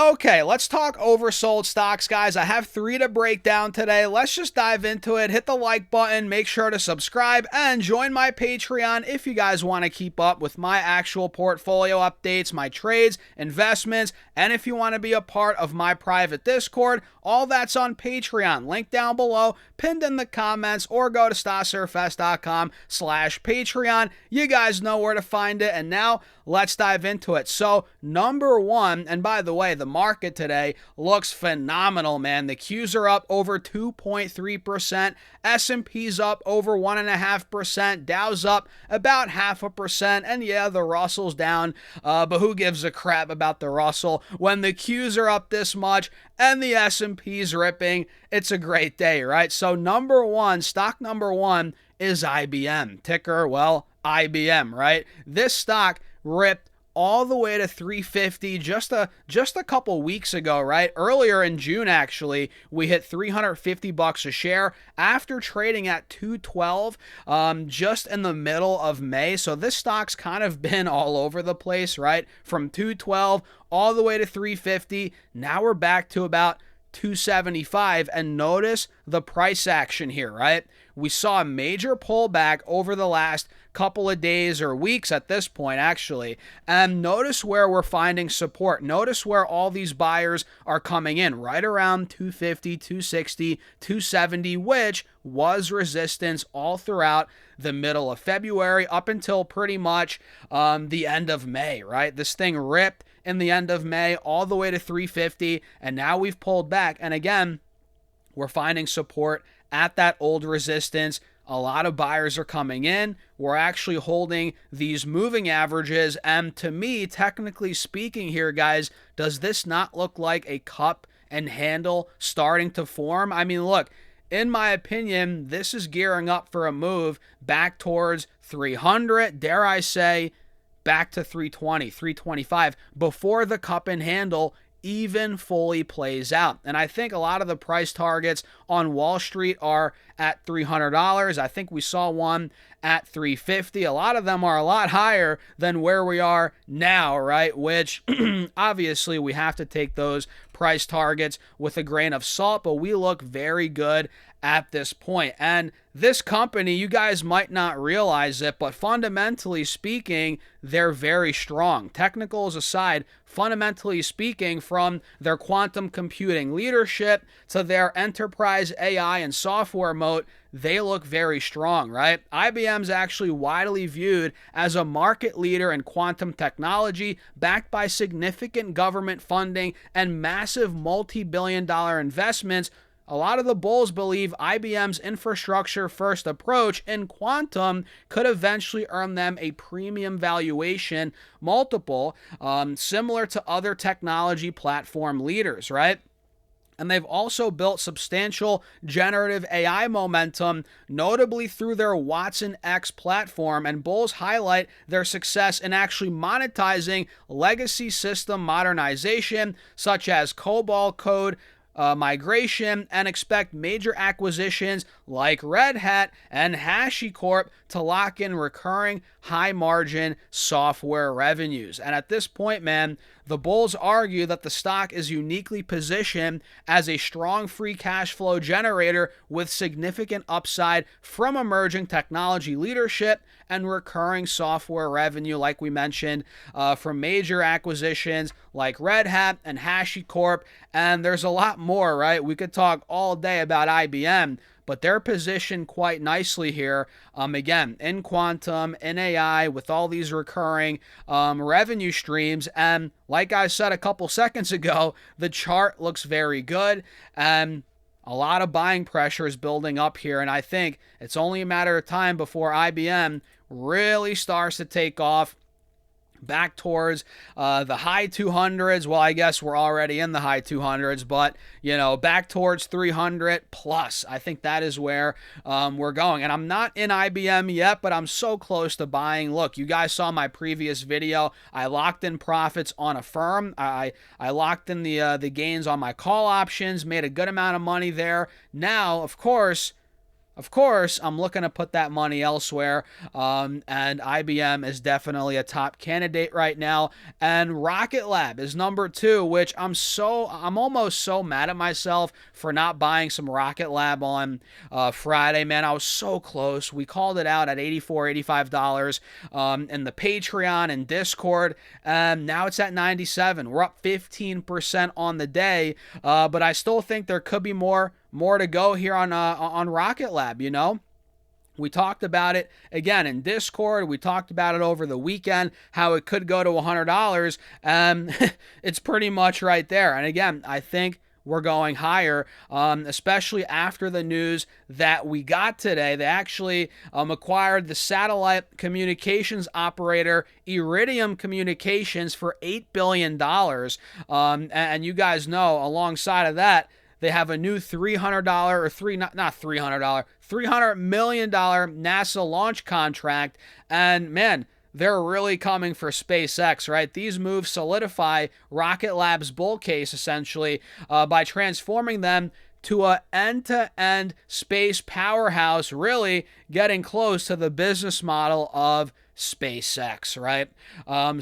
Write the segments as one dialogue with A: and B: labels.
A: Okay, let's talk oversold stocks, guys. I have 3 to break down today. Let's just dive into it. Hit the like button, make sure to subscribe, and join my Patreon if you guys want to keep up with my actual portfolio updates, my trades, investments, and if you want to be a part of my private Discord, all that's on Patreon. Link down below, pinned in the comments, or go to stasurfest.com/Patreon. You guys know where to find it, and now let's dive into it. So, number one, and by the way, the market today looks phenomenal, man. The Qs are up over 2.3%, S&P's up over 1.5%, Dow's up about 0.5%, and yeah, the Russell's down, but who gives a crap about the Russell when the Qs are up this much and the S&P's ripping? It's a great day, right? So stock number one is IBM. Ticker, well, IBM, right? This stock ripped all the way to 350 just a couple weeks ago, right? Earlier in June, actually, we hit $350 a share after trading at 212 just in the middle of May. So this stock's kind of been all over the place, right? From 212 all the way to 350. Now we're back to about 275, and notice the price action here, right? We saw a major pullback over the last couple of days or weeks at this point, actually, and notice where we're finding support. Notice where all these buyers are coming in, right around 250, 260, 270, which was resistance all throughout the middle of February up until pretty much the end of May, right? This thing ripped in the end of May all the way to 350, and now we've pulled back, and again, we're finding support at that old resistance. A lot of buyers are coming in. We're actually holding these moving averages, and to me, technically speaking here, guys, does this not look like a cup and handle starting to form? I mean, look, in my opinion, this is gearing up for a move back towards 300, dare I say, back to 320, 325, before the cup and handle even fully plays out. And I think a lot of the price targets on Wall Street are at $300. I think we saw one at 350. A lot of them are a lot higher than where we are now, right? Which obviously we have to take those price targets with a grain of salt, but we look very good at this point. And this company, you guys might not realize it, but fundamentally speaking, they're very strong. Technicals aside, fundamentally speaking, from their quantum computing leadership to their enterprise AI and software moat, they look very strong, right? IBM's actually widely viewed as a market leader in quantum technology, backed by significant government funding and massive multi-billion-dollar investments. A lot of the bulls believe IBM's infrastructure-first approach in quantum could eventually earn them a premium valuation multiple, similar to other technology platform leaders, right? And they've also built substantial generative AI momentum, notably through their Watson X platform, and bulls highlight their success in actually monetizing legacy system modernization, such as COBOL code migration, and expect major acquisitions like Red Hat and HashiCorp to lock in recurring high-margin software revenues. And at this point, man, the bulls argue that the stock is uniquely positioned as a strong free cash flow generator with significant upside from emerging technology leadership and recurring software revenue, like we mentioned, from major acquisitions like Red Hat and HashiCorp. And there's a lot more, right? We could talk all day about IBM, but they're positioned quite nicely here, again, in quantum, in AI, with all these recurring revenue streams. And like I said a couple seconds ago, the chart looks very good, and a lot of buying pressure is building up here, and I think it's only a matter of time before IBM really starts to take off back towards the high 200s. Well, I guess we're already in the high 200s, but, you know, back towards 300 plus. I think that is where we're going. And I'm not in IBM yet, but I'm so close to buying. Look, you guys saw my previous video. I locked in profits on a firm. I locked in the gains on my call options, made a good amount of money there. Now, of course, of course, I'm looking to put that money elsewhere. And IBM is definitely a top candidate right now. And Rocket Lab is number 2, which I'm almost so mad at myself for not buying some Rocket Lab on Friday, man. I was so close. We called it out at $84, $85 in the Patreon and Discord. Now it's at 97. We're up 15% on the day, but I still think there could be more to go here on Rocket Lab, you know? We talked about it again in Discord. We talked about it over the weekend, how it could go to $100. It's pretty much right there. And again, I think we're going higher, especially after the news that we got today. They actually acquired the satellite communications operator Iridium Communications for $8 billion. And you guys know, alongside of that, they have a new $300 million NASA launch contract. And man, they're really coming for SpaceX, right? These moves solidify Rocket Lab's bull case, essentially, by transforming them to an end-to-end space powerhouse, really getting close to the business model of SpaceX, right?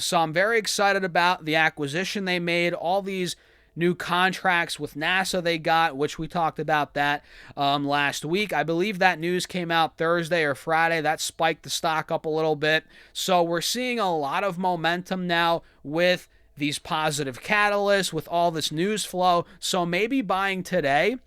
A: So I'm very excited about the acquisition they made, all these new contracts with NASA they got, which we talked about that last week. I believe that news came out Thursday or Friday. That spiked the stock up a little bit. So we're seeing a lot of momentum now with these positive catalysts, with all this news flow. So maybe buying today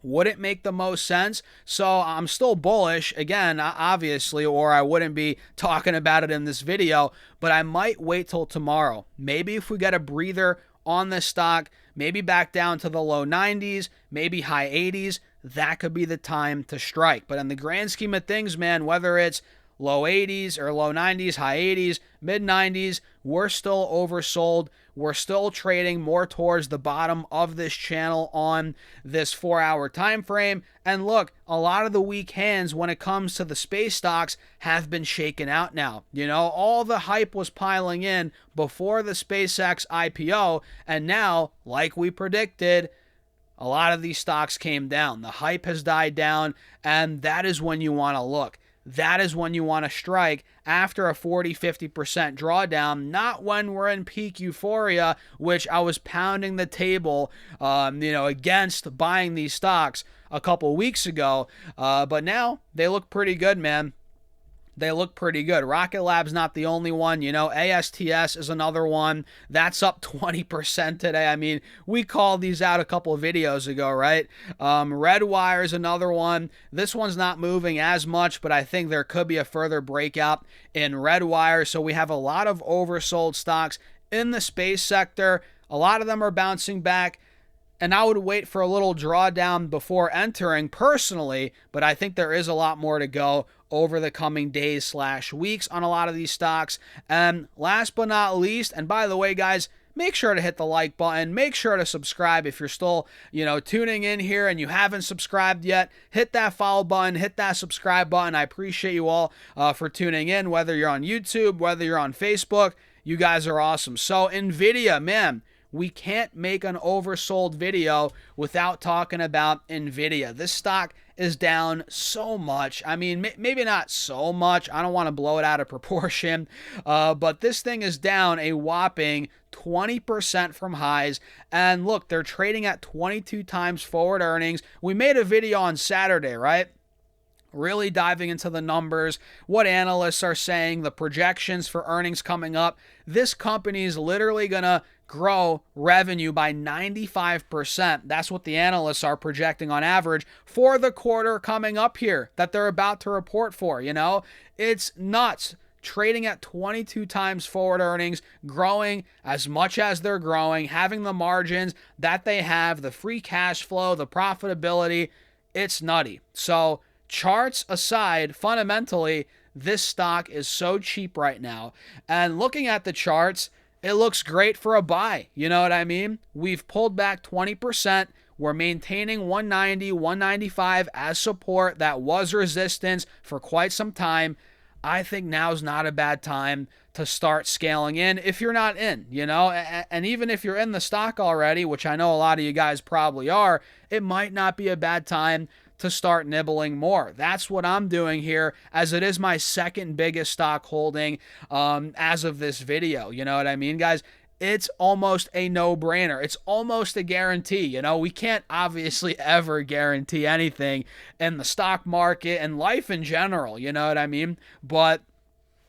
A: wouldn't make the most sense. So I'm still bullish, again, obviously, or I wouldn't be talking about it in this video, but I might wait till tomorrow. Maybe if we get a breather on this stock, maybe back down to the low 90s, maybe high 80s, that could be the time to strike. But in the grand scheme of things, man, whether it's low 80s or low 90s, high 80s, mid 90s, we're still oversold. We're still trading more towards the bottom of this channel on this 4-hour time frame. And look, a lot of the weak hands when it comes to the space stocks have been shaken out now. You know, all the hype was piling in before the SpaceX IPO, and now, like we predicted, a lot of these stocks came down. The hype has died down, and that is when you want to look. That is when you want to strike after a 40-50% drawdown, not when we're in peak euphoria, which I was pounding the table, against buying these stocks a couple weeks ago. But now they look pretty good, man. They look pretty good. Rocket Lab's not the only one. You know, ASTS is another one. That's up 20% today. I mean, we called these out a couple of videos ago, right? Redwire is another one. This one's not moving as much, but I think there could be a further breakout in Redwire. So we have a lot of oversold stocks in the space sector. A lot of them are bouncing back. And I would wait for a little drawdown before entering personally, but I think there is a lot more to go over the coming days/weeks on a lot of these stocks. And last but not least, and by the way, guys, make sure to hit the like button. Make sure to subscribe if you're still, tuning in here and you haven't subscribed yet. Hit that follow button, hit that subscribe button. I appreciate you all for tuning in, whether you're on YouTube, whether you're on Facebook. You guys are awesome. So Nvidia, man, we can't make an oversold video without talking about Nvidia. This stock is down so much. I mean, maybe not so much. I don't want to blow it out of proportion. But this thing is down a whopping 20% from highs. And look, they're trading at 22 times forward earnings. We made a video on Saturday, right? Really diving into the numbers, what analysts are saying, the projections for earnings coming up. This company is literally going to grow revenue by 95%. That's what the analysts are projecting on average for the quarter coming up here that they're about to report for. It's nuts. Trading at 22 times forward earnings, growing as much as they're growing, having the margins that they have, the free cash flow, the profitability. It's nutty. So charts aside, fundamentally, this stock is so cheap right now. And looking at the charts, it looks great for a buy. You know what I mean? We've pulled back 20%. We're maintaining 190, 195 as support. That was resistance for quite some time. I think now's not a bad time to start scaling in if you're not in, and even if you're in the stock already, which I know a lot of you guys probably are, it might not be a bad time to start nibbling more. That's what I'm doing here, as it is my second biggest stock holding as of this video. You know what I mean, guys? It's almost a no-brainer. It's almost a guarantee. You know, we can't obviously ever guarantee anything in the stock market and life in general, you know what I mean? But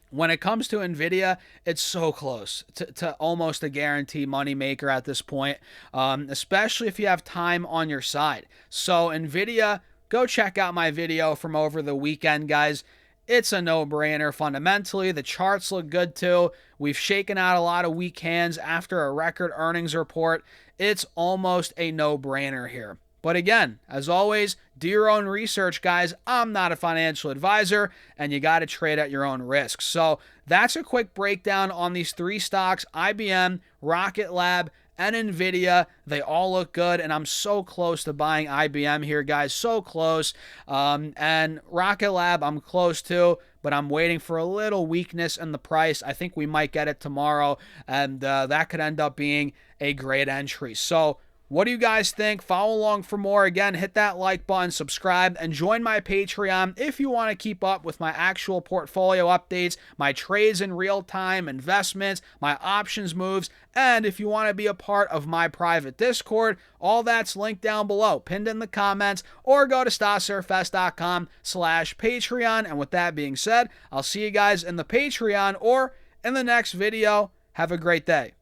A: when it comes to Nvidia, it's so close to almost a guarantee moneymaker at this point, especially if you have time on your side. So Nvidia, go check out my video from over the weekend, guys. It's a no-brainer fundamentally. The charts look good too. We've shaken out a lot of weak hands after a record earnings report. It's almost a no-brainer here. But again, as always, do your own research, guys. I'm not a financial advisor, and you got to trade at your own risk. So that's a quick breakdown on these three stocks: IBM, Rocket Lab, and Nvidia. They all look good, and I'm so close to buying IBM here, guys. So close. And Rocket Lab, I'm close to, but I'm waiting for a little weakness in the price. I think we might get it tomorrow, and that could end up being a great entry. So what do you guys think? Follow along for more. Again, hit that like button, subscribe, and join my Patreon if you want to keep up with my actual portfolio updates, my trades in real time, investments, my options moves, and if you want to be a part of my private Discord. All that's linked down below, pinned in the comments, or go to stockssurefest.com/Patreon. And with that being said, I'll see you guys in the Patreon or in the next video. Have a great day.